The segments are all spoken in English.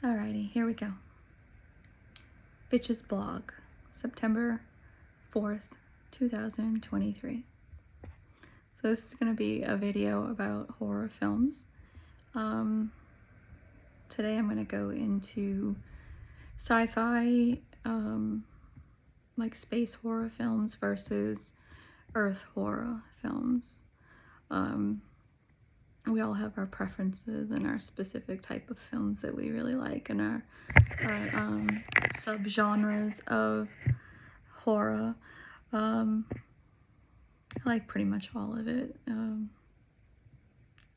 Alrighty, here we go. Bitches Blog, September 4th, 2023. So this is going to be a video about horror films. Today I'm going to go into sci-fi, like space horror films versus earth horror films. We all have our preferences and our specific type of films that we really like, and our subgenres of horror. I like pretty much all of it.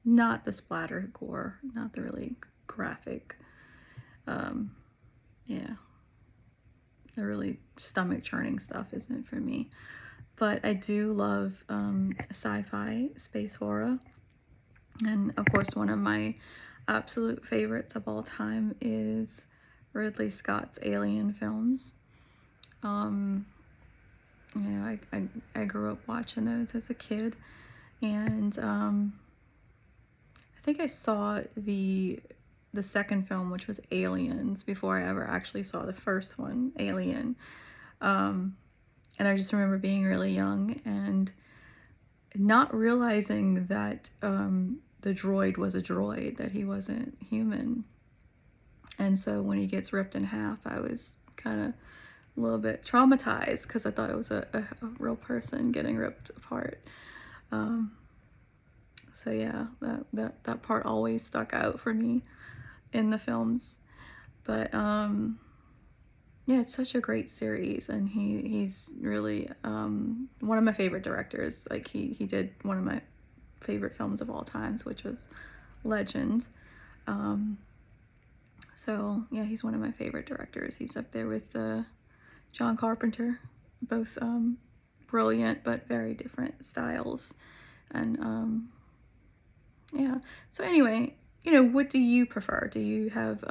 Not the splatter gore, not the really graphic, yeah, the really stomach churning stuff isn't for me. But I do love sci-fi space horror. And of course, one of my absolute favorites of all time is Ridley Scott's Alien films. You know, I grew up watching those as a kid, and I think I saw the second film, which was Aliens, before I ever actually saw the first one, Alien. And I just remember being really young and not realizing that the droid was a droid, that he wasn't human. And so when he gets ripped in half, I was kind of a little bit traumatized because I thought it was a real person getting ripped apart. So yeah, that part always stuck out for me in the films. But yeah, it's such a great series, and he's really one of my favorite directors. Like he did one of my favorite films of all times, which was Legend. So yeah, he's one of my favorite directors. He's up there with John Carpenter, both brilliant but very different styles. And yeah, so anyway, you know, what do you prefer? Do you have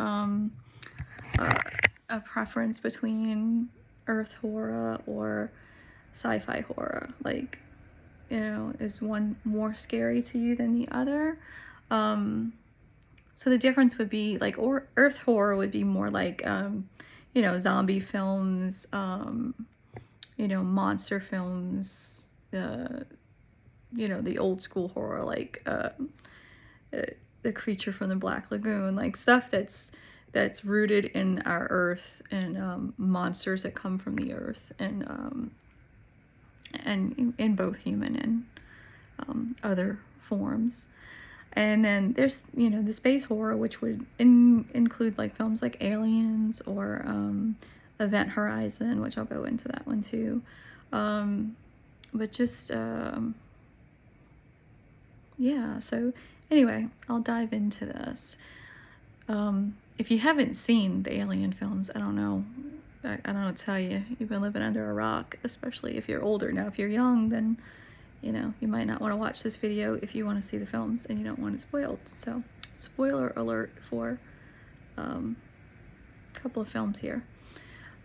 a preference between earth horror or sci-fi horror? Like, you know, is one more scary to you than the other? So the difference would be like, or earth horror would be more like, you know, zombie films, you know, monster films, you know, the old school horror, like The Creature from the Black Lagoon, like stuff that's rooted in our earth, and monsters that come from the earth, and in both human and other forms. And then there's, you know, the space horror, which would include like films like Aliens or Event Horizon, which I'll go into that one too. But just yeah, so anyway, I'll dive into this. If you haven't seen the Alien films, I don't know what to tell you. You've been living under a rock, especially if you're older. Now, if you're young, then, you know, you might not want to watch this video if you want to see the films and you don't want it spoiled. So, spoiler alert for a couple of films here.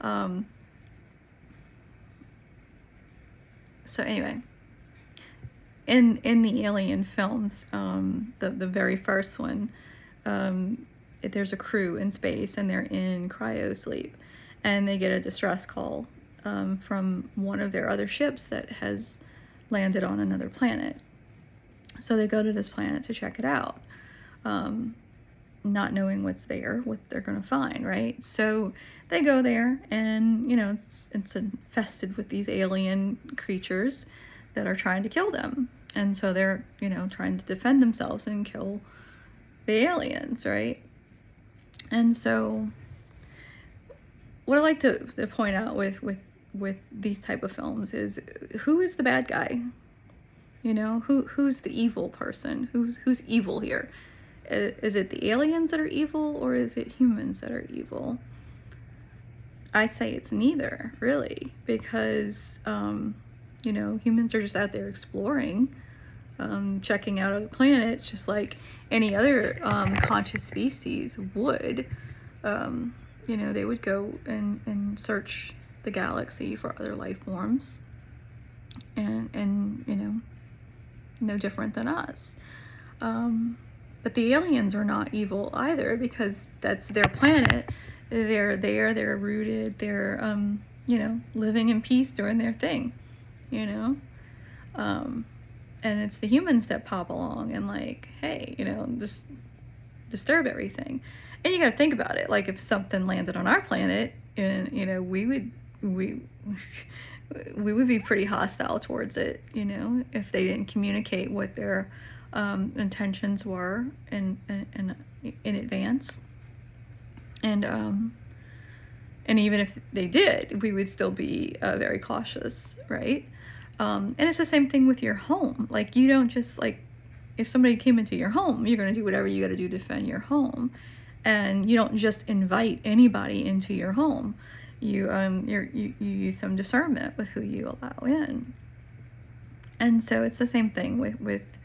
So anyway, in the Alien films, the very first one, there's a crew in space and they're in cryo sleep, and they get a distress call from one of their other ships that has landed on another planet. So they go to this planet to check it out, not knowing what's there, what they're going to find, right? So they go there, and, you know, it's infested with these alien creatures that are trying to kill them. And so they're, you know, trying to defend themselves and kill the aliens, right? And so what I like to point out with these type of films is, who is the bad guy? You know, who's the evil person? Who's evil here? Is it the aliens that are evil, or is it humans that are evil? I say it's neither, really, because you know, humans are just out there exploring, checking out other planets, just like any other conscious species would. You know, they would go and search the galaxy for other life forms, and you know, no different than us. But the aliens are not evil either, because that's their planet. They're there, they're rooted, they're, living in peace doing their thing, you know? And it's the humans that pop along and like, hey, just disturb everything. And you got to think about it. Like if something landed on our planet, and we would be pretty hostile towards it. If they didn't communicate what their intentions were in advance, and even if they did, we would still be very cautious, right? And it's the same thing with your home. Like you don't just like, if somebody came into your home, you're going to do whatever you got to do to defend your home. And you don't just invite anybody into your home. You use some discernment with who you allow in. And so it's the same thing with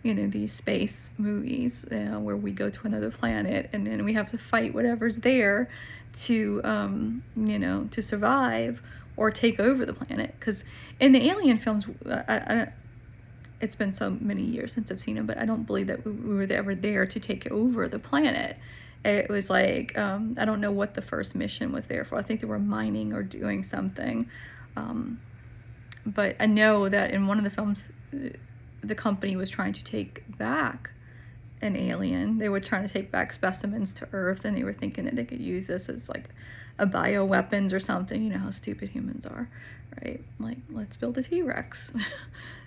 these space movies where we go to another planet and then we have to fight whatever's there to to survive or take over the planet. Because in the Alien films, it's been so many years since I've seen them, but I don't believe that we were ever there to take over the planet. It was like, I don't know what the first mission was there for. I think they were mining or doing something. But I know that in one of the films, the company was trying to take back an alien. They were trying to take back specimens to Earth, and they were thinking that they could use this as like a bioweapons or something. You know how stupid humans are, right? Like, let's build a T-Rex.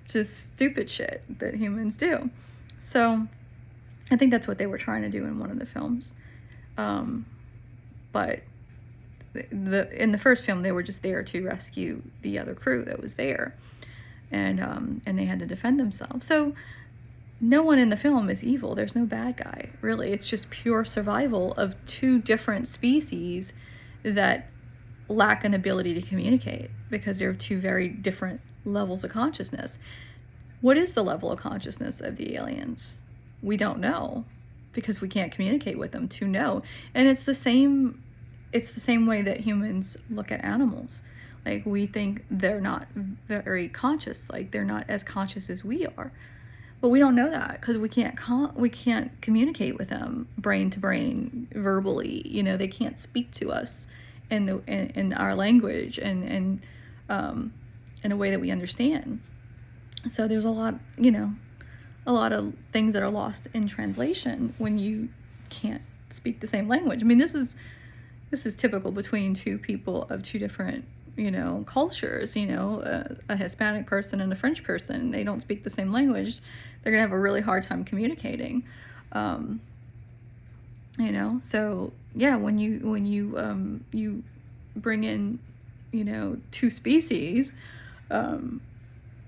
Just stupid shit that humans do. So I think that's what they were trying to do in one of the films. But in the first film, they were just there to rescue the other crew that was there, and they had to defend themselves. So no one in the film is evil. There's no bad guy, really. It's just pure survival of two different species that lack an ability to communicate because they're two very different levels of consciousness. What is the level of consciousness of the aliens? We don't know because we can't communicate with them to know. And it's the same way that humans look at animals. Like, we think they're not very conscious, like they're not as conscious as we are. But we don't know that because we can't communicate with them brain to brain, verbally. They can't speak to us in our language and in a way that we understand. So there's a lot of things that are lost in translation when you can't speak the same language. I mean, this is typical between two people of two different cultures. A Hispanic person and a French person, they don't speak the same language. They're gonna have a really hard time communicating. So yeah, when you bring in two species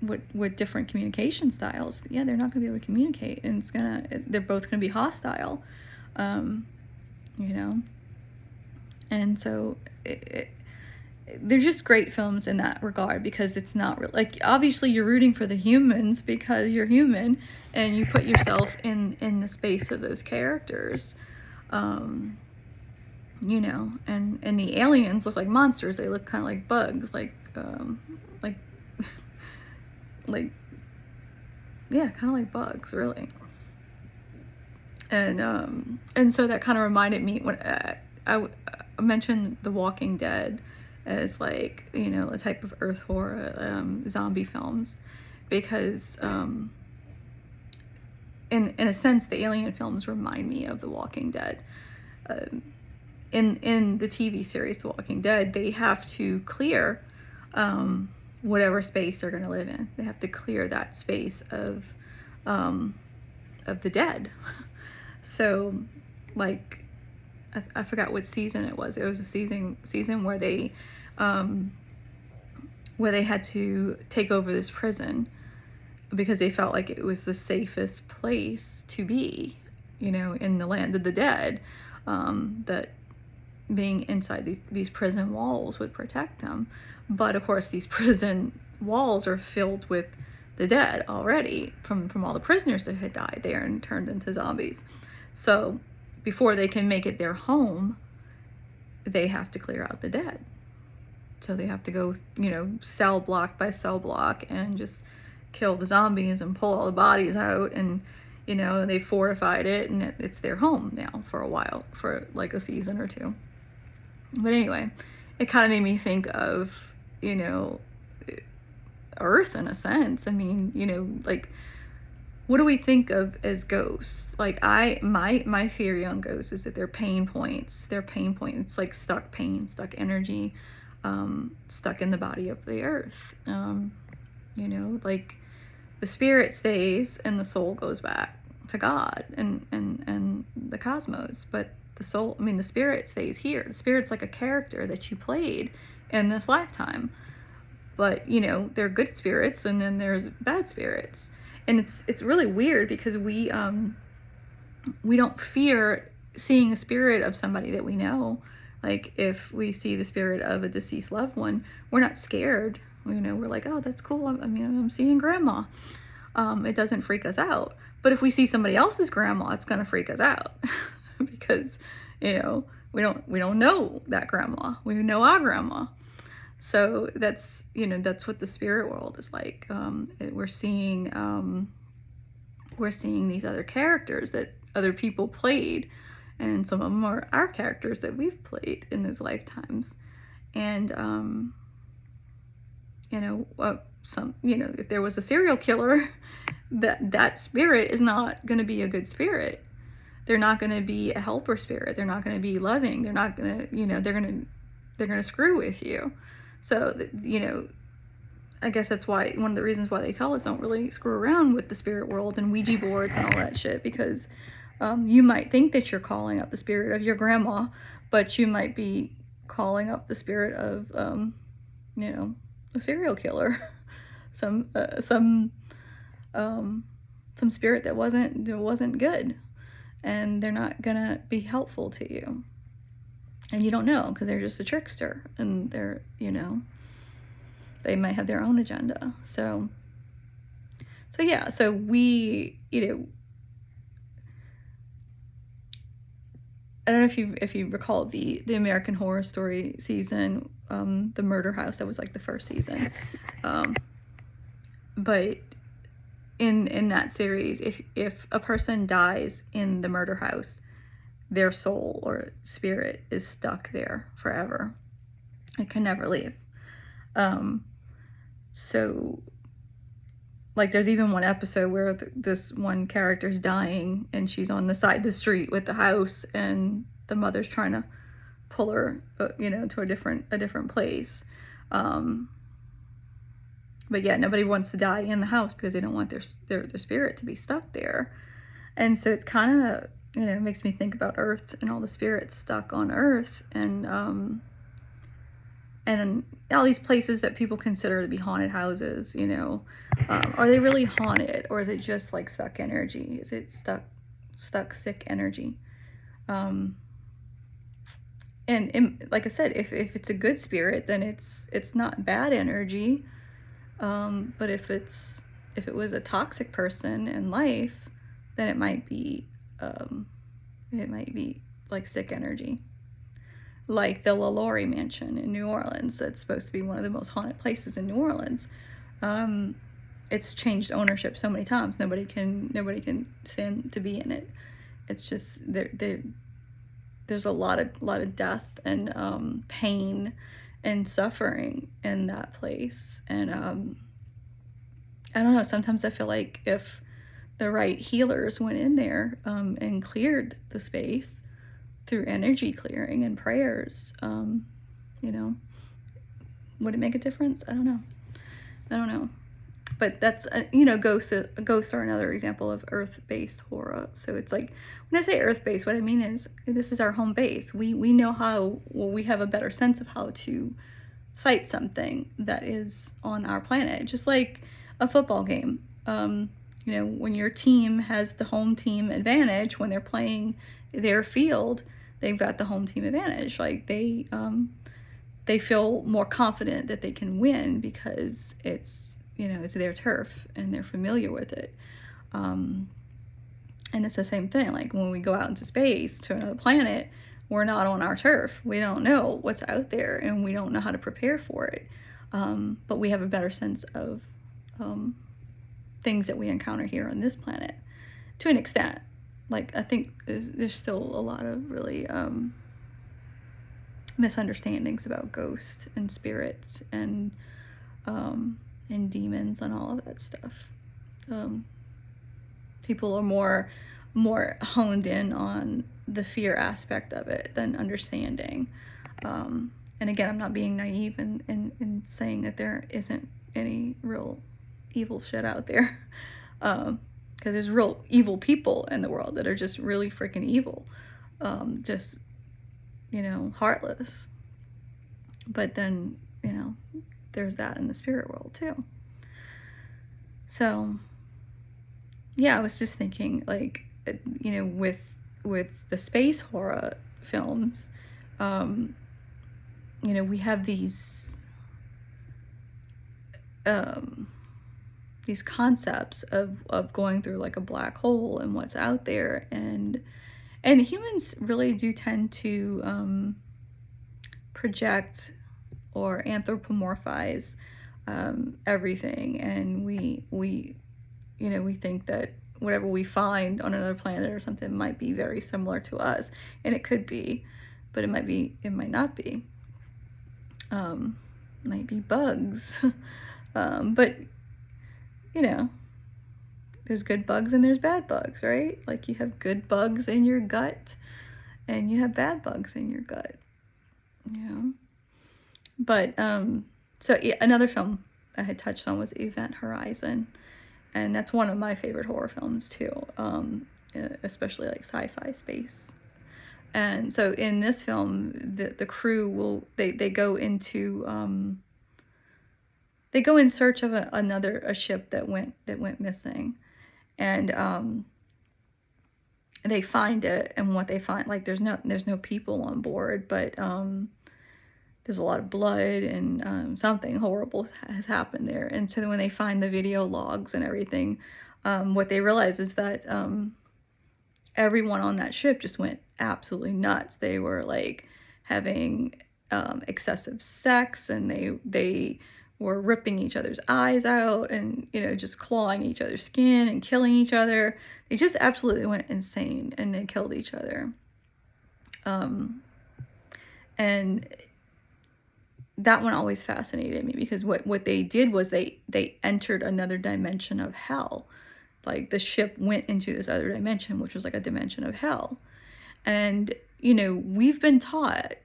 with different communication styles, yeah, they're not gonna be able to communicate, and they're both gonna be hostile. And so they're just great films in that regard, because it's not real. Like, obviously you're rooting for the humans because you're human and you put yourself in the space of those characters. And the aliens look like monsters. They look kind of like bugs, yeah, kind of like bugs, really. And so that kind of reminded me when I mentioned The Walking Dead as like, a type of earth horror, zombie films, because in a sense the alien films remind me of The Walking Dead. In the TV series The Walking Dead, they have to clear whatever space they're going to live in. They have to clear that space of the dead. So, like, I forgot what season it was. It was a season where they had to take over this prison because they felt like it was the safest place to be, in the land of the dead. That being inside these prison walls would protect them. But of course, these prison walls are filled with the dead already from all the prisoners that had died there and turned into zombies. So before they can make it their home, they have to clear out the dead. So they have to go, cell block by cell block and just kill the zombies and pull all the bodies out and, they fortified it, and it's their home now for a while, for like a season or two. But anyway, it kind of made me think of, Earth in a sense. I mean, like, what do we think of as ghosts? Like, my theory on ghosts is that they're pain points. They're pain points. It's like stuck pain, stuck energy, stuck in the body of the earth. Like, the spirit stays and the soul goes back to God and the cosmos. But the soul, the spirit stays here. The spirit's like a character that you played in this lifetime. But, there are good spirits, and then there's bad spirits. And it's really weird, because we don't fear seeing a spirit of somebody that we know. Like, if we see the spirit of a deceased loved one, we're not scared. We're like, oh, that's cool. I'm seeing grandma. It doesn't freak us out. But if we see somebody else's grandma, it's going to freak us out because, we don't know that grandma. We know our grandma. So that's what the spirit world is like. We're seeing these other characters that other people played, and some of them are our characters that we've played in those lifetimes. And if there was a serial killer, that spirit is not going to be a good spirit. They're not going to be a helper spirit. They're not going to be loving. They're not going to, they're going to screw with you. So, I guess that's why, one of the reasons why they tell us don't really screw around with the spirit world and Ouija boards and all that shit, because you might think that you're calling up the spirit of your grandma, but you might be calling up the spirit of, a serial killer, some spirit that wasn't good, and they're not gonna be helpful to you. And you don't know, because they're just a trickster, and they're, they might have their own agenda. So we, I don't know if you recall the American Horror Story season, the Murder House. That was like the first season. But in that series, if a person dies in the murder house, their soul or spirit is stuck there forever. It can never leave. So, like, there's even one episode where this one character's dying, and she's on the side of the street with the house, and the mother's trying to pull her, to a different place. But yeah, nobody wants to die in the house because they don't want their spirit to be stuck there. And so it's kind of, makes me think about Earth and all the spirits stuck on Earth, and all these places that people consider to be haunted houses. Are they really haunted, or is it just like stuck energy? Is it stuck sick energy? And like I said, if it's a good spirit, then it's not bad energy. But if it was a toxic person in life, then it might be like sick energy. Like the LaLaurie Mansion in New Orleans, that's supposed to be one of the most haunted places in New Orleans. It's changed ownership so many times. Nobody can stand to be in it. It's just there's a lot of death and pain and suffering in that place. And I don't know, sometimes I feel like if the right healers went in there and cleared the space through energy clearing and prayers, would it make a difference? I don't know. But that's, ghosts are another example of earth-based horror. So it's like, when I say earth-based, what I mean is this is our home base. We know we have a better sense of how to fight something that is on our planet. Just like a football game. When your team has the home team advantage, when they're playing their field, they've got the home team advantage. Like they feel more confident that they can win because it's their turf and they're familiar with it. And it's the same thing. Like when we go out into space to another planet, we're not on our turf. We don't know what's out there, and we don't know how to prepare for it. But we have a better sense of things that we encounter here on this planet. to an extent. Like, I think there's still a lot of really misunderstandings about ghosts and spirits and demons and all of that stuff. People are more honed in on the fear aspect of it than understanding. And again, I'm not being naive in saying that there isn't any real evil shit out there. Because there's real evil people in the world that are just really freaking evil. Just, heartless. But then, there's that in the spirit world too. So, yeah, I was just thinking, like, with the space horror films, we have these concepts of going through like a black hole and what's out there, and humans really do tend to project or anthropomorphize everything, and we think that whatever we find on another planet or something might be very similar to us, and it could be, but it might not be. Might be bugs. But there's good bugs and there's bad bugs, right? Like, you have good bugs in your gut and you have bad bugs in your gut. But so yeah, another film I had touched on was Event Horizon, and that's one of my favorite horror films too, especially like sci-fi space. And so in this film, the crew they go into they go in search of a ship that went missing, and they find it, and what they find, like, there's no people on board, but there's a lot of blood, and something horrible has happened there. And so when they find the video logs and everything, what they realize is that everyone on that ship just went absolutely nuts. They were like having excessive sex, and they were ripping each other's eyes out, and just clawing each other's skin and killing each other. They just absolutely went insane, and they killed each other. And that one always fascinated me, because what they did was they entered another dimension of hell. Like, the ship went into this other dimension, which was like a dimension of hell. And we've been taught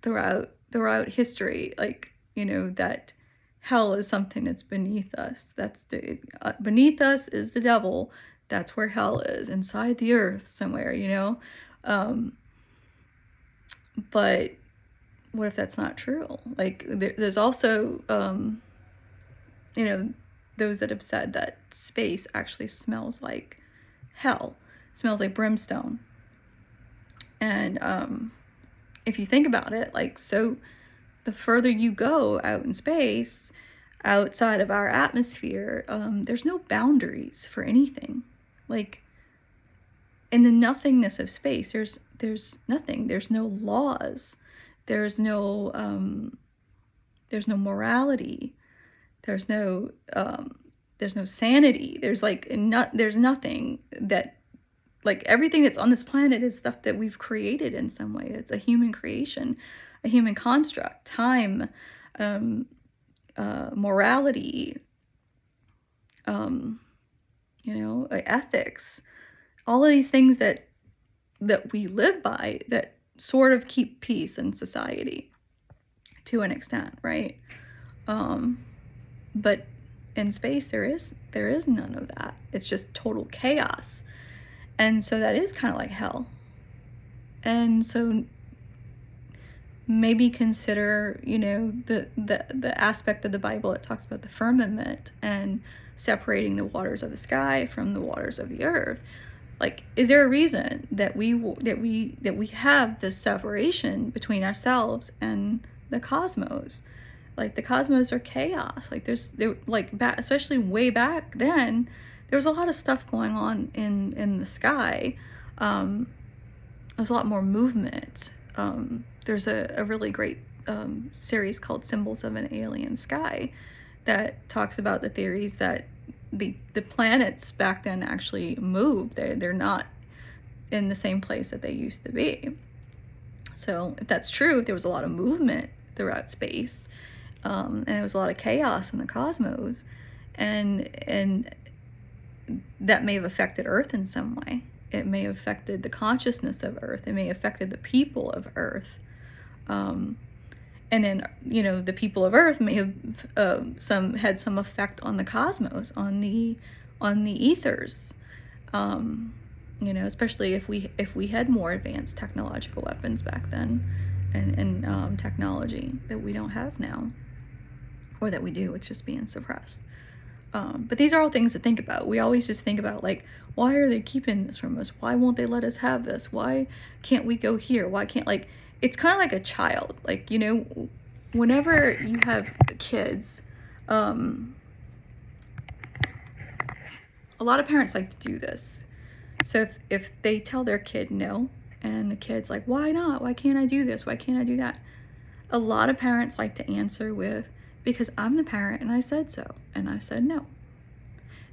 throughout history, like, that hell is something that's beneath us. That's beneath us is the devil. That's where hell is, inside the earth somewhere. But what if that's not true? Like, there's also those that have said that space actually smells like hell. It smells like brimstone. And if you think about it, like, so the further you go out in space, outside of our atmosphere, there's no boundaries for anything. Like, in the nothingness of space, there's nothing. There's no laws. There's no morality. There's no sanity. There's nothing that, like, everything that's on this planet is stuff that we've created in some way. It's a human creation, a human construct. Time, morality, ethics, all of these things that we live by, that sort of keep peace in society to an extent, right? But in space, there is none of that. It's just total chaos. And so that is kind of like hell. And so maybe consider, the aspect of the Bible that talks about the firmament and separating the waters of the sky from the waters of the earth. Like, is there a reason that we have this separation between ourselves and the cosmos? Like, the cosmos are chaos. Like, especially way back then, there was a lot of stuff going on in the sky. There's a lot more movement. There's a really great series called Symbols of an Alien Sky that talks about the theories that the planets back then actually moved. They're not in the same place that they used to be. So if that's true, if there was a lot of movement throughout space, and there was a lot of chaos in the cosmos, and that may have affected Earth in some way. It may have affected the consciousness of Earth. It may have affected the people of Earth. And then, the people of Earth may have had some effect on the cosmos, on the ethers. Especially if we had more advanced technological weapons back then, and technology that we don't have now, or that we do, it's just being suppressed. But these are all things to think about. We always just think about, like, why are they keeping this from us? Why won't they let us have this? Why can't we go here? Why can't, like, it's kind of like a child. Like, whenever you have kids, a lot of parents like to do this. So if they tell their kid no, and the kid's like, why not? Why can't I do this? Why can't I do that? A lot of parents like to answer with, because I'm the parent and I said so, and I said no.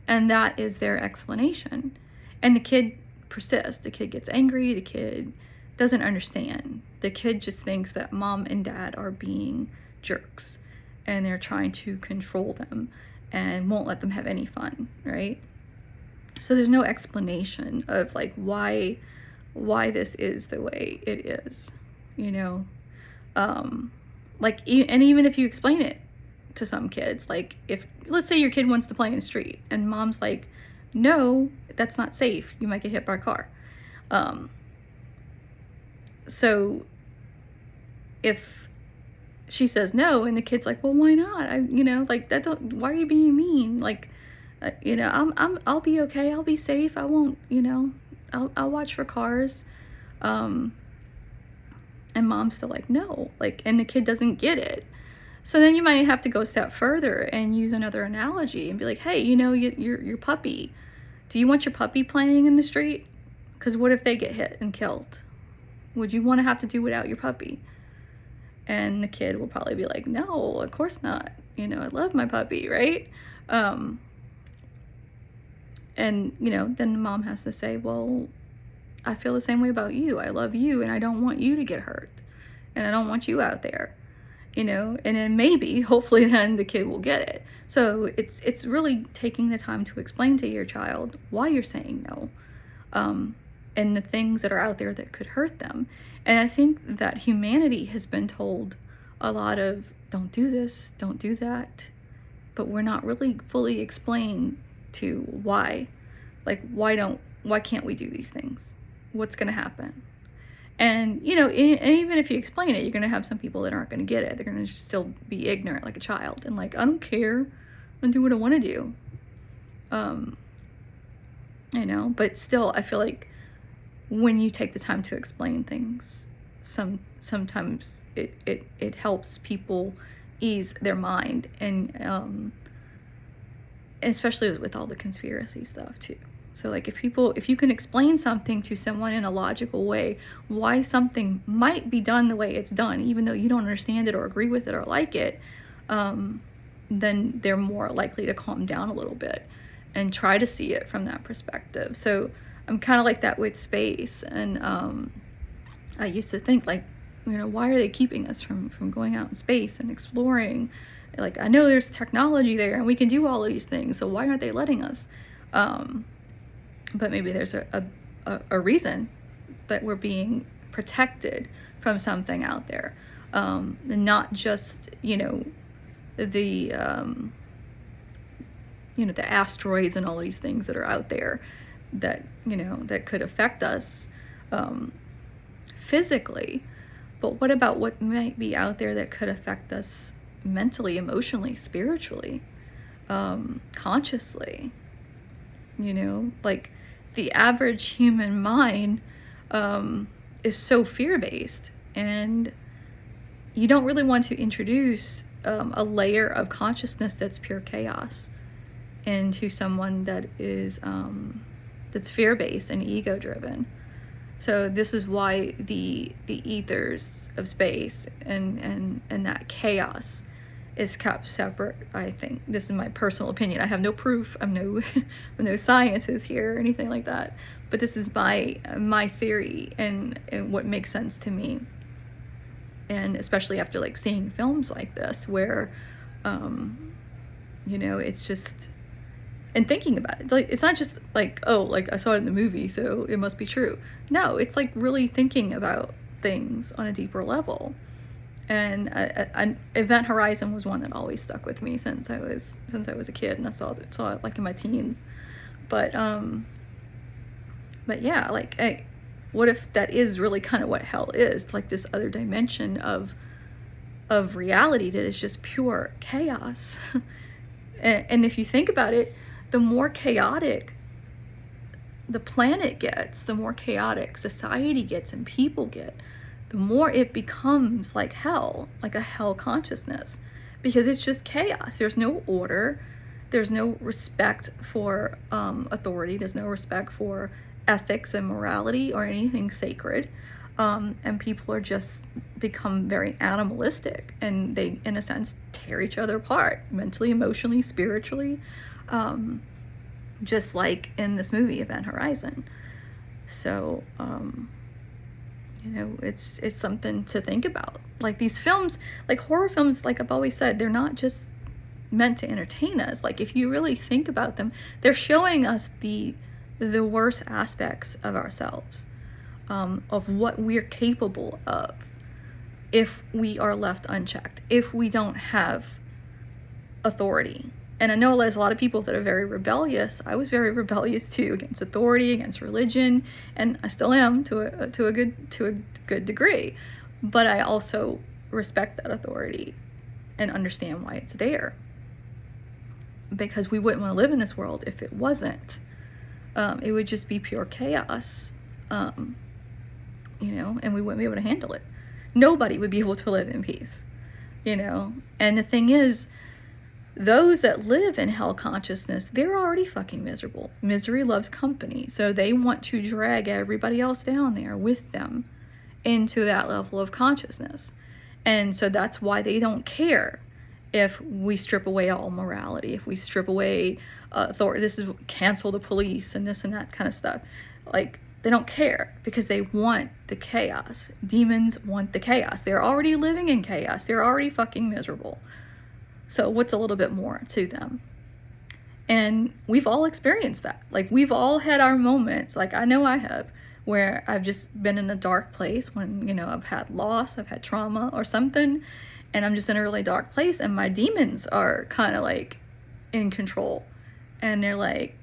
And that is their explanation. And the kid persists. The kid gets angry. The kid doesn't understand. The kid just thinks that mom and dad are being jerks, and they're trying to control them and won't let them have any fun, right? So there's no explanation of, like, why this is the way it is, like, and even if you explain it to some kids, like, if, let's say your kid wants to play in the street and mom's like, no, that's not safe, you might get hit by a car. So if she says no and the kid's like, well, why not? Why are you being mean? Like, I'll be okay. I'll be safe. I won't, I'll watch for cars. And mom's still like, no, like, and the kid doesn't get it. So then you might have to go a step further and use another analogy and be like, hey, your puppy, do you want your puppy playing in the street? Because what if they get hit and killed? Would you want to have to do without your puppy? And the kid will probably be like, no, of course not. I love my puppy, right? And, then mom has to say, well, I feel the same way about you. I love you, and I don't want you to get hurt. And I don't want you out there, and then maybe, hopefully then the kid will get it. So it's really taking the time to explain to your child why you're saying no, and the things that are out there that could hurt them. And I think that humanity has been told a lot of, don't do this, don't do that, but we're not really fully explained to why. Like, why can't we do these things? What's going to happen? And, and even if you explain it, you're going to have some people that aren't going to get it. They're going to still be ignorant like a child and like, I don't care, and do what I want to do. But still, I feel like when you take the time to explain things, sometimes it helps people ease their mind, and especially with all the conspiracy stuff too. So, like, if you can explain something to someone in a logical way, why something might be done the way it's done, even though you don't understand it or agree with it or like it, then they're more likely to calm down a little bit and try to see it from that perspective. So I'm kind of like that with space. And I used to think, like, why are they keeping us from going out in space and exploring? Like, I know there's technology there and we can do all of these things, so why aren't they letting us? But maybe there's a reason that we're being protected from something out there, and not just the the asteroids and all these things that are out there that that could affect us physically, but what about what might be out there that could affect us mentally, emotionally, spiritually, consciously? Like, the average human mind is so fear-based, and you don't really want to introduce a layer of consciousness that's pure chaos into someone that is that's fear-based and ego-driven. So this is why the ethers of space and that chaos is kept separate. I think this is my personal opinion. I have no proof. I'm no I'm no scientist here or anything like that. But this is my theory and what makes sense to me. And especially after like seeing films like this where you know, it's just, and thinking about it, like it's not just like, oh, like I saw it in the movie so it must be true. No, it's like really thinking about things on a deeper level. And Event Horizon was one that always stuck with me since I was a kid, and I saw it like in my teens. But yeah, like what if that is really kind of what hell is? It's like this other dimension of reality that is just pure chaos. And if you think about it, the more chaotic the planet gets, the more chaotic society gets and people get, the more it becomes like hell, like a hell consciousness, because it's just chaos. There's no order. There's no respect for authority. There's no respect for ethics and morality or anything sacred. And people are just become very animalistic, and they, in a sense, tear each other apart mentally, emotionally, spiritually, just like in this movie, Event Horizon. So, you know, it's something to think about. Like these films, like horror films, like I've always said, they're not just meant to entertain us. Like if you really think about them, they're showing us the worst aspects of ourselves, of what we're capable of if we are left unchecked, if we don't have authority. And I know there's a lot of people that are very rebellious. I was very rebellious too, against authority, against religion, and I still am to a good degree. But I also respect that authority and understand why it's there, because we wouldn't want to live in this world if it wasn't. It would just be pure chaos, you know, and we wouldn't be able to handle it. Nobody would be able to live in peace, you know. And the thing is, those that live in hell consciousness, they're already fucking miserable. Misery loves company. So they want to drag everybody else down there with them into that level of consciousness. And so that's why they don't care if we strip away all morality, if we strip away authority, this is cancel the police and this and that kind of stuff. Like, they don't care because they want the chaos. Demons want the chaos. They're already living in chaos. They're already fucking miserable. So what's a little bit more to them? And we've all experienced that. Like, we've all had our moments, like I know I have, where I've just been in a dark place when, you know, I've had loss, I've had trauma or something, and I'm just in a really dark place, and my demons are kind of like in control. And they're like,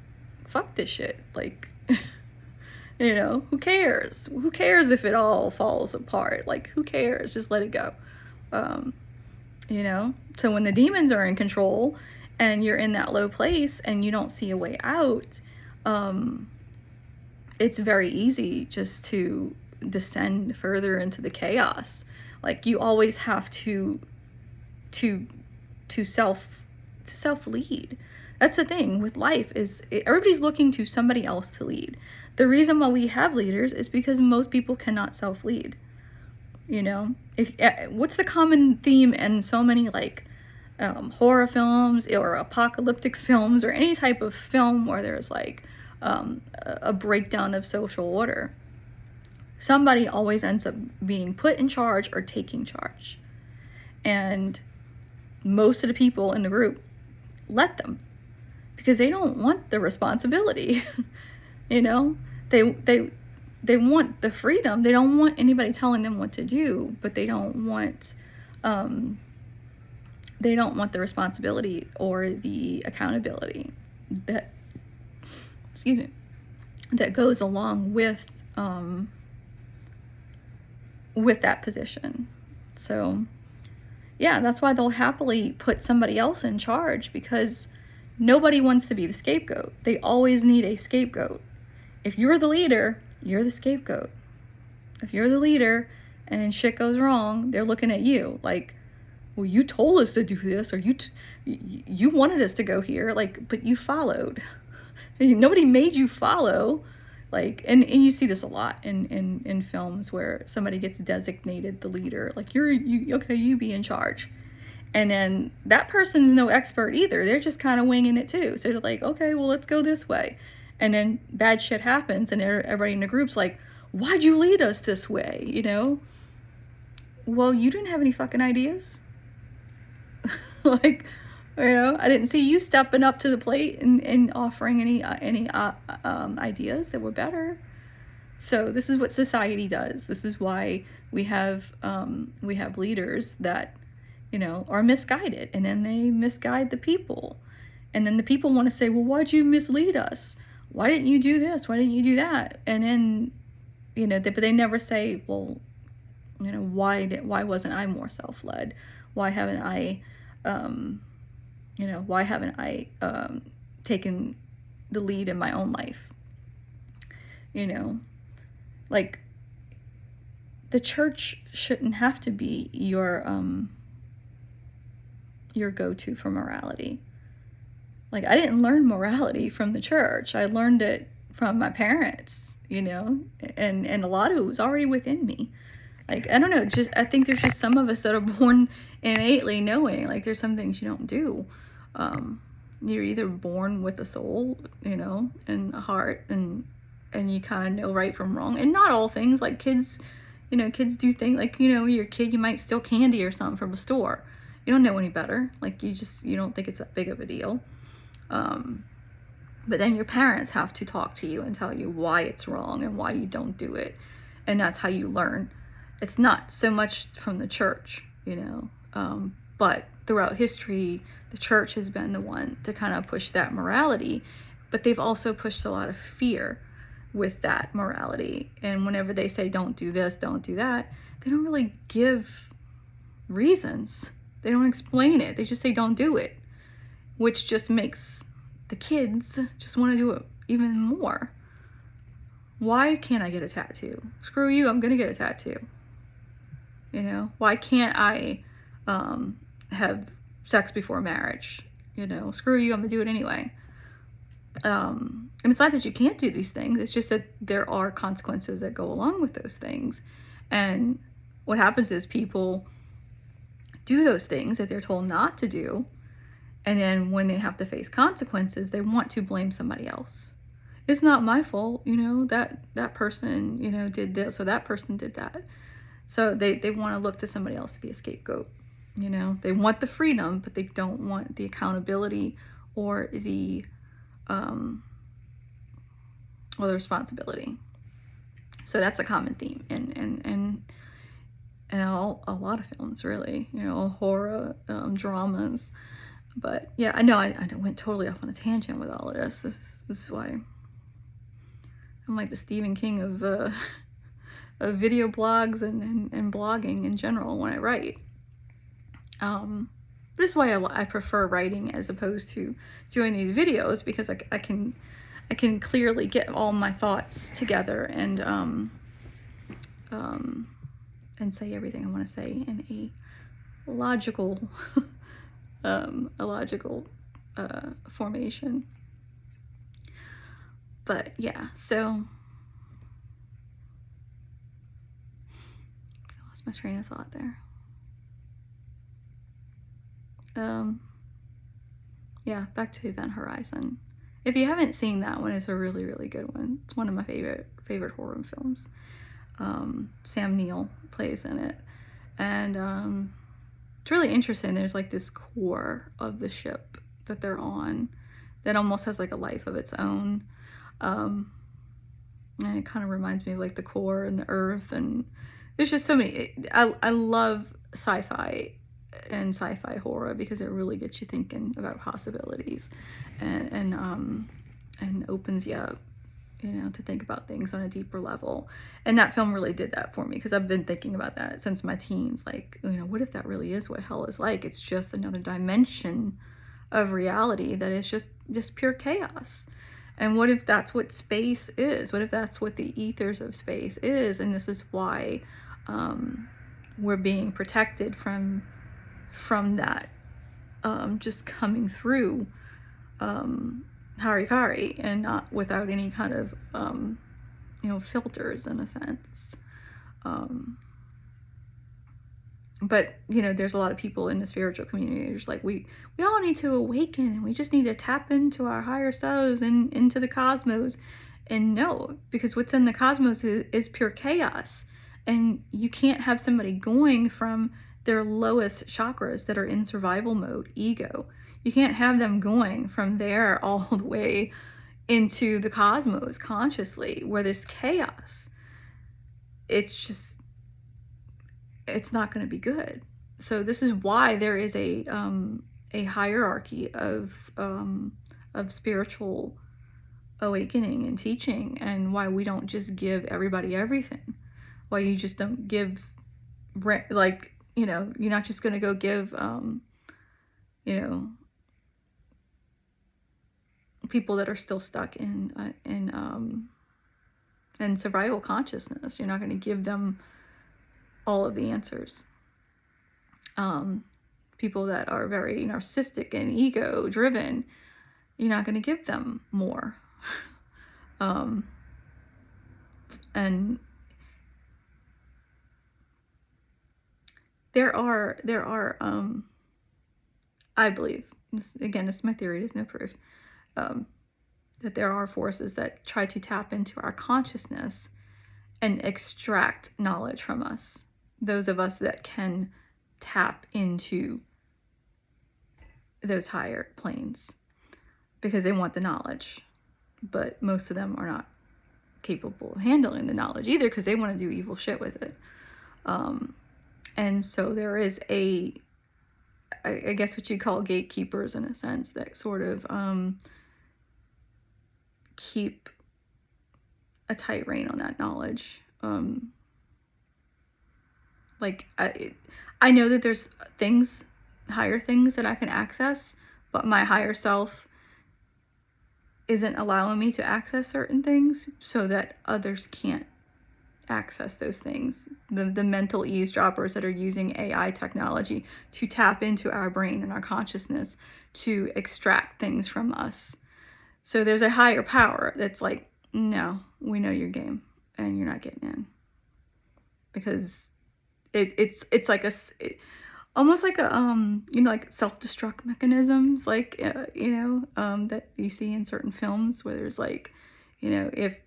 fuck this shit. Like, you know, who cares? Who cares if it all falls apart? Like, who cares? Just let it go. You know? So when the demons are in control and you're in that low place and you don't see a way out, it's very easy just to descend further into the chaos. Like, you always have to self-lead. That's the thing with life, is everybody's looking to somebody else to lead. The reason why we have leaders is because most people cannot self-lead. You know, what's the common theme in so many like horror films or apocalyptic films or any type of film where there's like a breakdown of social order? Somebody always ends up being put in charge or taking charge. And most of the people in the group let them, because they don't want the responsibility. You know, they want the freedom. They don't want anybody telling them what to do, but they don't want the responsibility or the accountability that, excuse me, that goes along with that position. So yeah, that's why they'll happily put somebody else in charge, because nobody wants to be the scapegoat. They always need a scapegoat. If you're the leader, you're the scapegoat. If you're the leader and shit goes wrong, they're looking at you like, well, you told us to do this, or you wanted us to go here, like, but you followed. Nobody made you follow. Like, and you see this a lot in films where somebody gets designated the leader, like, you be in charge. And then that person is no expert either. They're just kind of winging it too. So they're like, okay, well, let's go this way. And then bad shit happens, and everybody in the group's like, why'd you lead us this way? You know? Well, you didn't have any fucking ideas. Like, you know, I didn't see you stepping up to the plate and offering any ideas that were better. So this is what society does. This is why we have leaders that, you know, are misguided, and then they misguide the people. And then the people want to say, well, why'd you mislead us? Why didn't you do this? Why didn't you do that? And then, you know, but they never say, well, you know, why wasn't I more self-led? Why haven't I, you know, why haven't I taken the lead in my own life? You know, like, the church shouldn't have to be your go-to for morality. Like, I didn't learn morality from the church. I learned it from my parents, you know, and a lot of it was already within me. Like, I don't know, I think there's just some of us that are born innately knowing, like, there's some things you don't do. You're either born with a soul, you know, and a heart, and you kind of know right from wrong. And not all things, like kids, you know, kids do things, like, you know, you're a kid, you might steal candy or something from a store. You don't know any better. Like, you don't think it's that big of a deal. But then your parents have to talk to you and tell you why it's wrong and why you don't do it. And that's how you learn. It's not so much from the church, you know, but throughout history, the church has been the one to kind of push that morality, but they've also pushed a lot of fear with that morality. And whenever they say, don't do this, don't do that, they don't really give reasons. They don't explain it. They just say, don't do it, which just makes the kids just want to do it even more. Why can't I get a tattoo? Screw you, I'm going to get a tattoo. You know, why can't I have sex before marriage? You know, screw you, I'm going to do it anyway. And it's not that you can't do these things. It's just that there are consequences that go along with those things. And what happens is people do those things that they're told not to do. And then when they have to face consequences, they want to blame somebody else. It's not my fault, you know, that person, you know, did this, or that person did that. So they want to look to somebody else to be a scapegoat. You know, they want the freedom, but they don't want the accountability or the responsibility. So that's a common theme in a lot of films, really, you know, horror, dramas. But yeah, I know I went totally off on a tangent with all of this. This is why I'm like the Stephen King of video blogs and blogging in general when I write. This is why I prefer writing as opposed to doing these videos, because I can clearly get all my thoughts together and say everything I want to say in a logical formation. But yeah, so I lost my train of thought there. Yeah, back to Event Horizon. If you haven't seen that one, it's a really, really good one. It's one of my favorite horror films. Sam Neill plays in it, and it's really interesting. There's like this core of the ship that they're on that almost has like a life of its own. And it kind of reminds me of like the core and the Earth, and there's just so many. I love sci-fi and sci-fi horror because it really gets you thinking about possibilities, and opens you up, you know, to think about things on a deeper level. And that film really did that for me, because I've been thinking about that since my teens. Like, you know, what if that really is what hell is like? It's just another dimension of reality that is just pure chaos. And what if that's what space is? What if that's what the ethers of space is? And this is why we're being protected from that just coming through Harikari, and not without any kind of filters, in a sense. But, there's a lot of people in the spiritual community who's like, we all need to awaken, and we just need to tap into our higher selves and into the cosmos. And no, because what's in the cosmos is pure chaos. And you can't have somebody going from their lowest chakras that are in survival mode, ego. You can't have them going from there all the way into the cosmos consciously, where there's chaos. It's not going to be good. So this is why there is a hierarchy of spiritual awakening and teaching, and why we don't just give everybody everything. Why you just don't give, like, you're not just going to go give, people that are still stuck in survival consciousness. You're not going to give them all of the answers. People that are very narcissistic and ego driven, you're not going to give them more. And there are I believe, this is my theory, there's no proof, that there are forces that try to tap into our consciousness and extract knowledge from us. Those of us that can tap into those higher planes, because they want the knowledge. But most of them are not capable of handling the knowledge either, because they want to do evil shit with it. And so there is I guess what you call gatekeepers, in a sense, that sort of keep a tight rein on that knowledge. Like, I know that there's higher things that I can access, but my higher self isn't allowing me to access certain things, so that others can't access those things. The mental eavesdroppers that are using AI technology to tap into our brain and our consciousness to extract things from us. So there's a higher power that's like, no, we know your game and you're not getting in. Because it's like almost like a like self-destruct mechanisms, like that you see in certain films, where there's like, if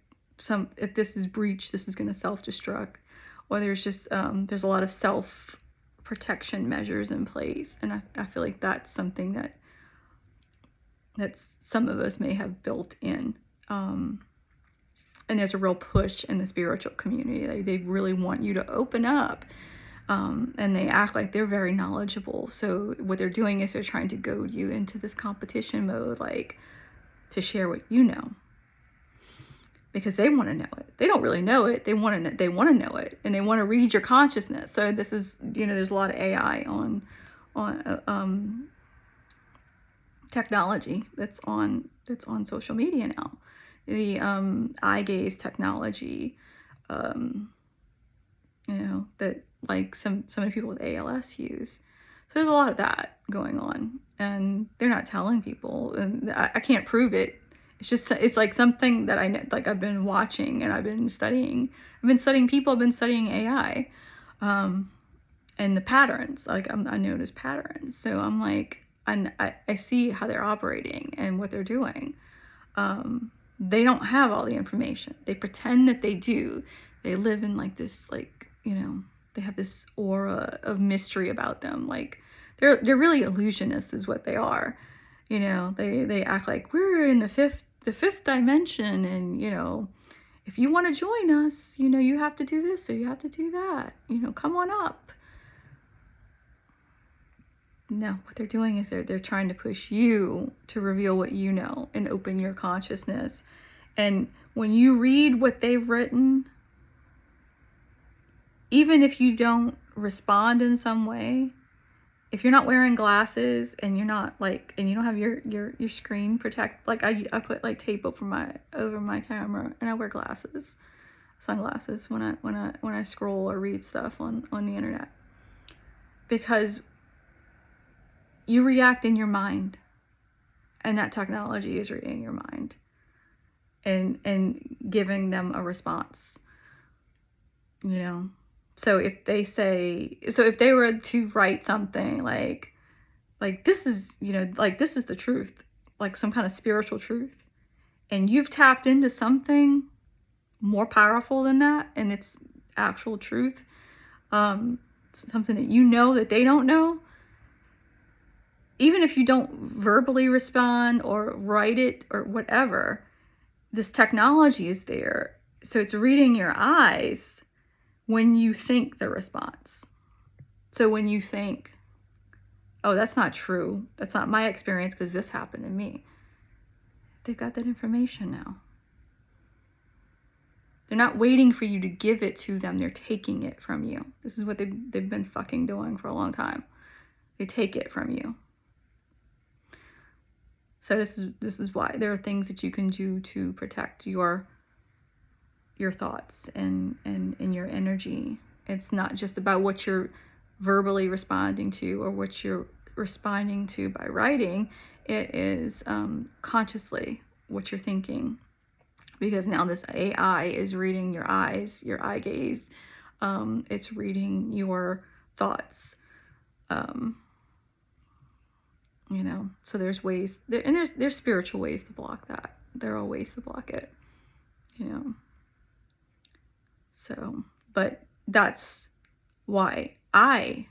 this is breached, this is going to self-destruct, or there's just there's a lot of self-protection measures in place. And I feel like that's something that some of us may have built in. And there's a real push in the spiritual community. They really want you to open up. And they act like they're very knowledgeable. So what they're doing is they're trying to goad you into this competition mode, like, to share what you know. Because they want to know it. They don't really know it. They want to know it, and they want to read your consciousness. So this is, there's a lot of AI on technology that's on social media now. The eye gaze technology, that like some of the people with ALS use. So there's a lot of that going on, and they're not telling people, and I can't prove it. It's like something that I've been watching and I've been studying. I've been studying people. I've been studying AI, and the patterns. Like, I notice patterns. So I'm like, I see how they're operating and what they're doing. They don't have all the information. They pretend that they do. They live in like this, like, they have this aura of mystery about them. Like, they're really illusionists is what they are. They act like we're in the fifth dimension, and if you want to join us, you have to do this or you have to do that. Come on up. No, what they're doing is they're trying to push you to reveal what you know and open your consciousness. And when you read what they've written, even if you don't respond in some way, if you're not wearing glasses and you're not and you don't have your screen protect, like I put like tape over my camera, and I wear sunglasses when I scroll or read stuff on the internet, because you react in your mind, and that technology is reading your mind and giving them a response. So if they say, so if they were to write something like this is, you know, like this is the truth, like some kind of spiritual truth, and you've tapped into something more powerful than that, and it's actual truth, something that you know that they don't know, even if you don't verbally respond or write it or whatever, this technology is there. So it's reading your eyes when you think the response. So when you think, oh, that's not true, that's not my experience because this happened to me, they've got that information now. They're not waiting for you to give it to them. They're taking it from you. This is what they've been fucking doing for a long time. They take it from you. So this is why there are things that you can do to protect your thoughts and your energy. It's not just about what you're verbally responding to or what you're responding to by writing. It is consciously what you're thinking. Because now this AI is reading your eyes, your eye gaze. It's reading your thoughts. You know, so there's ways there, and there's spiritual ways to block that. There are ways to block it, you know. So, but that's why I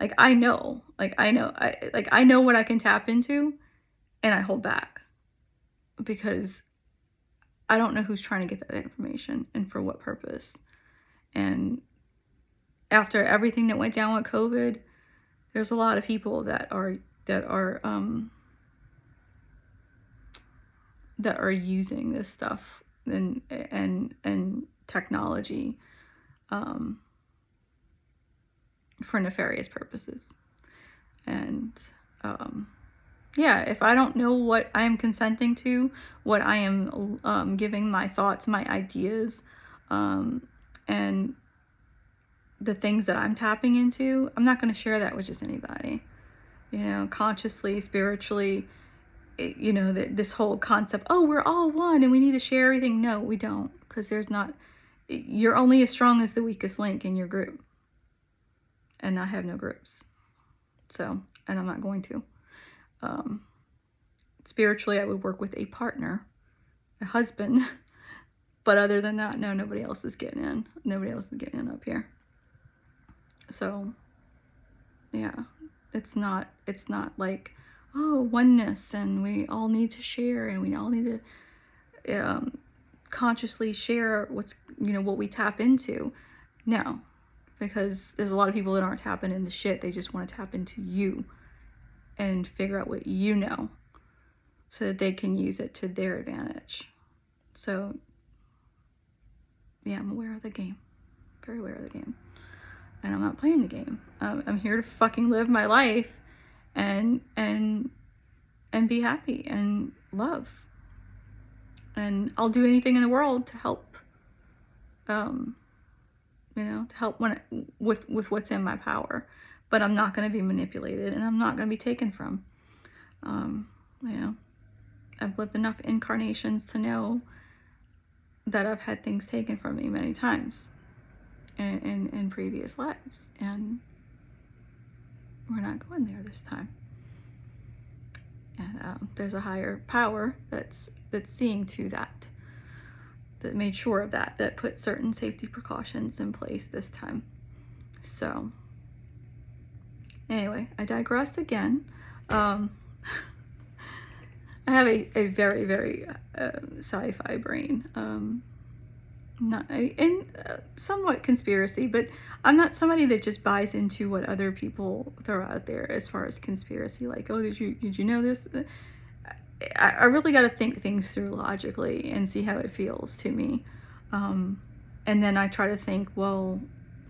know what I can tap into, and I hold back because I don't know who's trying to get that information and for what purpose. And after everything that went down with COVID, there's a lot of people that are using this stuff and technology for nefarious purposes. And yeah, if I don't know what I am consenting to, what I am giving my thoughts, my ideas, and the things that I'm tapping into, I'm not going to share that with just anybody. You know, consciously, spiritually, you know, this whole concept, oh, we're all one and we need to share everything. No, we don't, because you're only as strong as the weakest link in your group. And I have no groups. So, and I'm not going to. Spiritually, I would work with a partner, a husband. But other than that, no, nobody else is getting in. Nobody else is getting in up here. So, yeah, it's not like, oh, oneness and we all need to share and we all need to consciously share what we tap into. No, because there's a lot of people that aren't tapping into shit. They just want to tap into you and figure out what you know so that they can use it to their advantage. So, yeah, I'm aware of the game. Very aware of the game. And I'm not playing the game. I'm here to fucking live my life and be happy and love. And I'll do anything in the world to help, to help with what's in my power. But I'm not going to be manipulated and I'm not going to be taken from. I've lived enough incarnations to know that I've had things taken from me many times in previous lives, and we're not going there this time. And there's a higher power that's seeing to that made sure of that put certain safety precautions in place this time. So anyway, I digress again. I have a very, very sci-fi brain. Somewhat conspiracy, but I'm not somebody that just buys into what other people throw out there as far as conspiracy. Like, oh, did you know this? I really got to think things through logically and see how it feels to me, and then I try to think, well,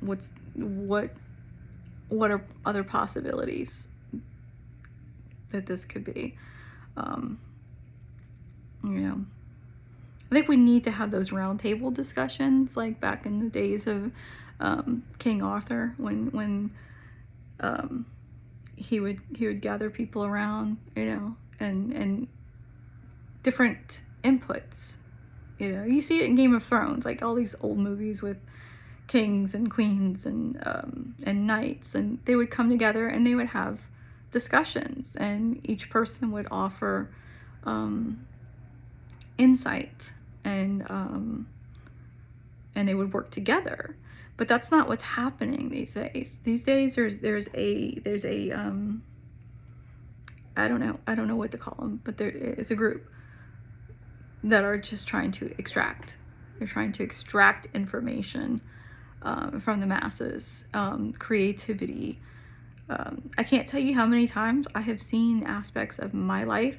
what are other possibilities that this could be? I think we need to have those roundtable discussions, like back in the days of King Arthur, when he would gather people around, and different inputs. You see it in Game of Thrones, like all these old movies with kings and queens and knights, and they would come together and they would have discussions, and each person would offer insight, and they would work together. But that's not what's happening these days. These days there's a I don't know what to call them, but there is a group that are just trying to extract. They're trying to extract information from the masses, creativity. I can't tell you how many times I have seen aspects of my life,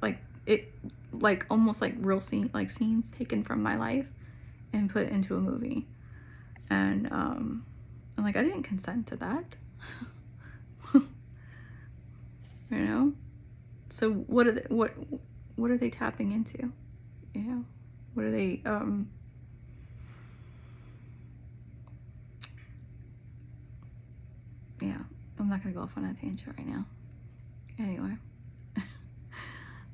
like almost like real scenes taken from my life and put into a movie. And I'm like, I didn't consent to that. You know? So what are they tapping into? You know? What are they yeah, I'm not gonna go off on a tangent right now. Anyway.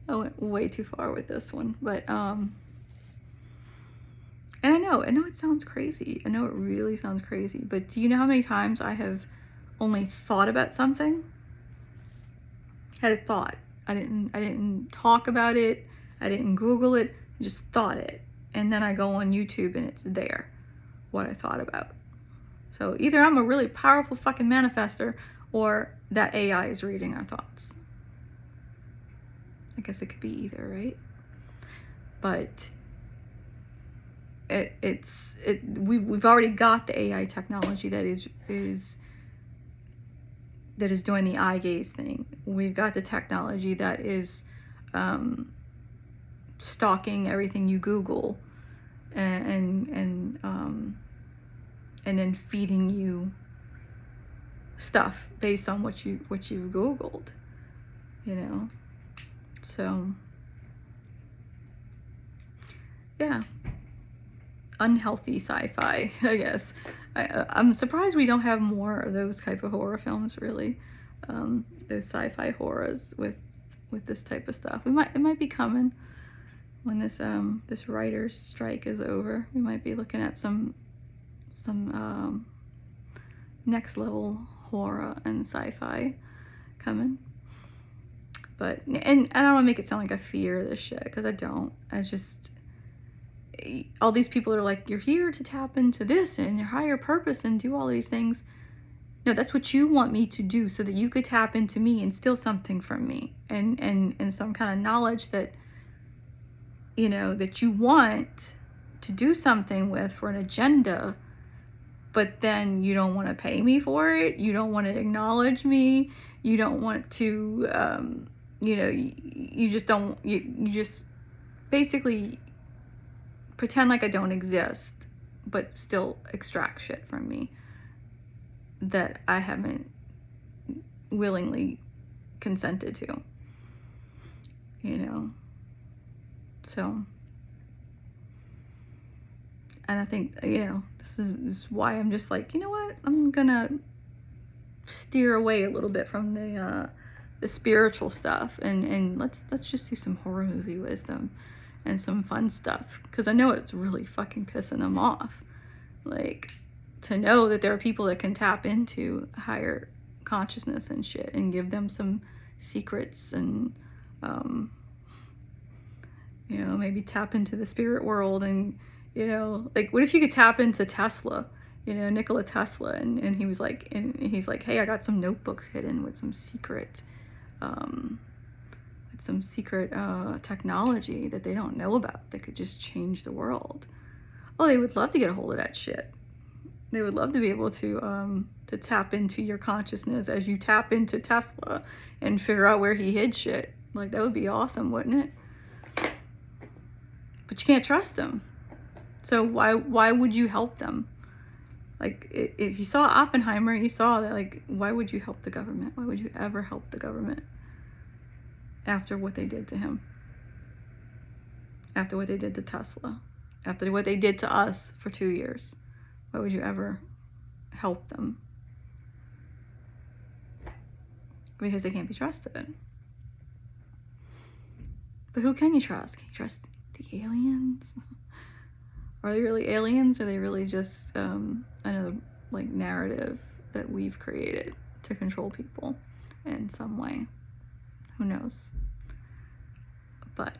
I went way too far with this one, but and I know it sounds crazy. I know it really sounds crazy, but do you know how many times I have only thought about something? Had a thought. I didn't talk about it. I didn't Google it. I just thought it. And then I go on YouTube and it's there, what I thought about. So either I'm a really powerful fucking manifester, or that AI is reading our thoughts. I guess it could be either, right? But we've already got the AI technology that is doing the eye gaze thing. We've got the technology that is stalking everything you Google, and then feeding you stuff based on what you've Googled, you know. So yeah, unhealthy sci-fi, I guess. I'm surprised we don't have more of those type of horror films, really. Those sci-fi horrors with this type of stuff. It might be coming when this writer's strike is over. We might be looking at some next level horror and sci-fi coming. But and I don't want to make it sound like I fear this shit, because I don't. I just, all these people are like, you're here to tap into this and your higher purpose and do all these things. No, that's what you want me to do, so that you could tap into me and steal something from me, and some kind of knowledge that, you know, that you want to do something with for an agenda, but then you don't want to pay me for it. You don't want to acknowledge me. You don't want to, you know, you just don't, you just basically pretend like I don't exist, but still extract shit from me that I haven't willingly consented to, you know. So, and I think, you know, this is why I'm just like, you know what, I'm gonna steer away a little bit from the spiritual stuff, and let's just do some horror movie wisdom and some fun stuff, because I know it's really fucking pissing them off, like, to know that there are people that can tap into higher consciousness and shit and give them some secrets, and you know, maybe tap into the spirit world. And, you know, like, what if you could tap into Tesla, you know, Nikola Tesla, and he's like, hey, I got some notebooks hidden with some secret technology that they don't know about that could just change the world. Oh, they would love to get a hold of that shit. They would love to be able to tap into your consciousness as you tap into Tesla and figure out where he hid shit. Like, that would be awesome, wouldn't it? But you can't trust them. So why would you help them? Like, if you saw Oppenheimer, you saw that, like, why would you help the government? Why would you ever help the government after what they did to him? After what they did to Tesla? After what they did to us for 2 years? Why would you ever help them? Because they can't be trusted. But who can you trust? Can you trust the aliens? Are they really aliens? Or are they really just another like narrative that we've created to control people in some way? Who knows? But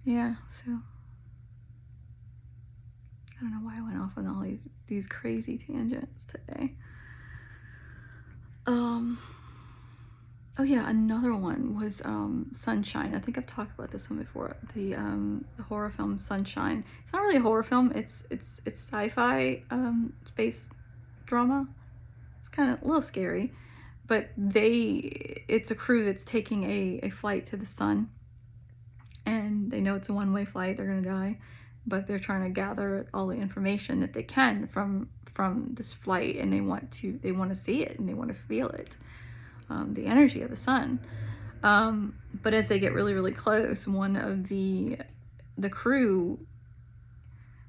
yeah, so I don't know why I went off on all these crazy tangents today. Oh yeah, another one was Sunshine. I think I've talked about this one before. The horror film Sunshine. It's not really a horror film. It's sci-fi space drama. It's kind of a little scary, but it's a crew that's taking a flight to the sun, and they know it's a one-way flight. They're gonna die, but they're trying to gather all the information that they can from this flight, and they want to see it, and they want to feel it. The energy of the sun. But as they get really, really close, one of the crew,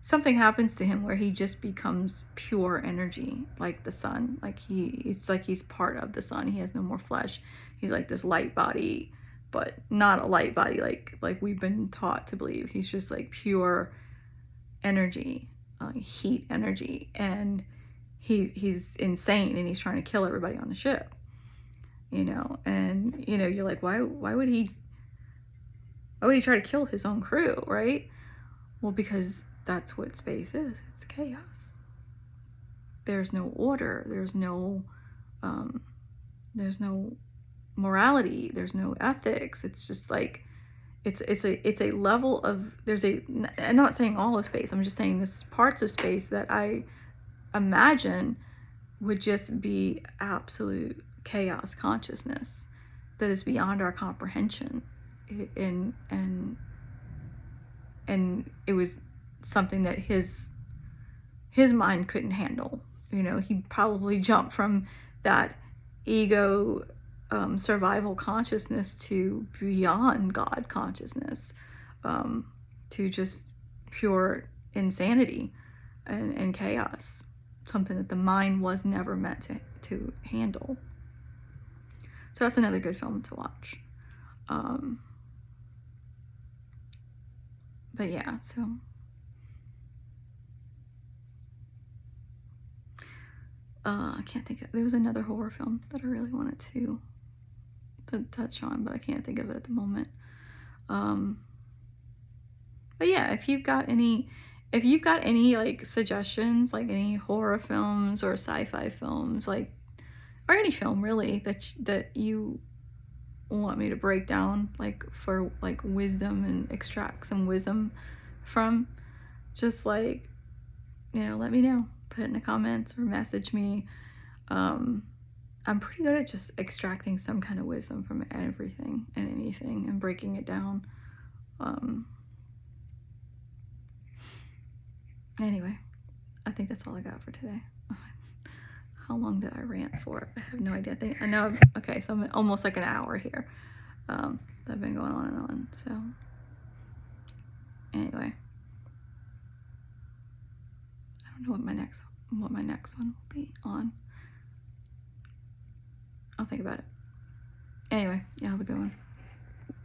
something happens to him where he just becomes pure energy, like the sun. Like it's like he's part of the sun. He has no more flesh. He's like this light body, but not a light body like we've been taught to believe. He's just like pure energy, heat energy, and he's insane, and he's trying to kill everybody on the ship. And you're like, why would he try to kill his own crew, right? Well, because that's what space is. It's chaos. There's no order. There's no morality. There's no ethics. It's just like, it's a level of, I'm not saying all of space. I'm just saying this parts of space that I imagine would just be absolute chaos consciousness that is beyond our comprehension, and it was something that his mind couldn't handle. He'd probably jump from that ego survival consciousness to beyond God consciousness, to just pure insanity and chaos, something that the mind was never meant to handle. So that's another good film to watch. But yeah, so I can't think of, there was another horror film that I really wanted to touch on, but I can't think of it at the moment. But yeah, if you've got any like suggestions, like any horror films or sci-fi films, like, or any film really that you want me to break down, like for like wisdom and extract some wisdom from, just like, let me know. Put it in the comments or message me. I'm pretty good at just extracting some kind of wisdom from everything and anything and breaking it down. Anyway, I think that's all I got for today. How long did I rant for? I have no idea. I know. Okay, so I'm almost like an hour here. I've been going on and on. So anyway, I don't know what my next one will be on. I'll think about it. Anyway, yeah, have a good one.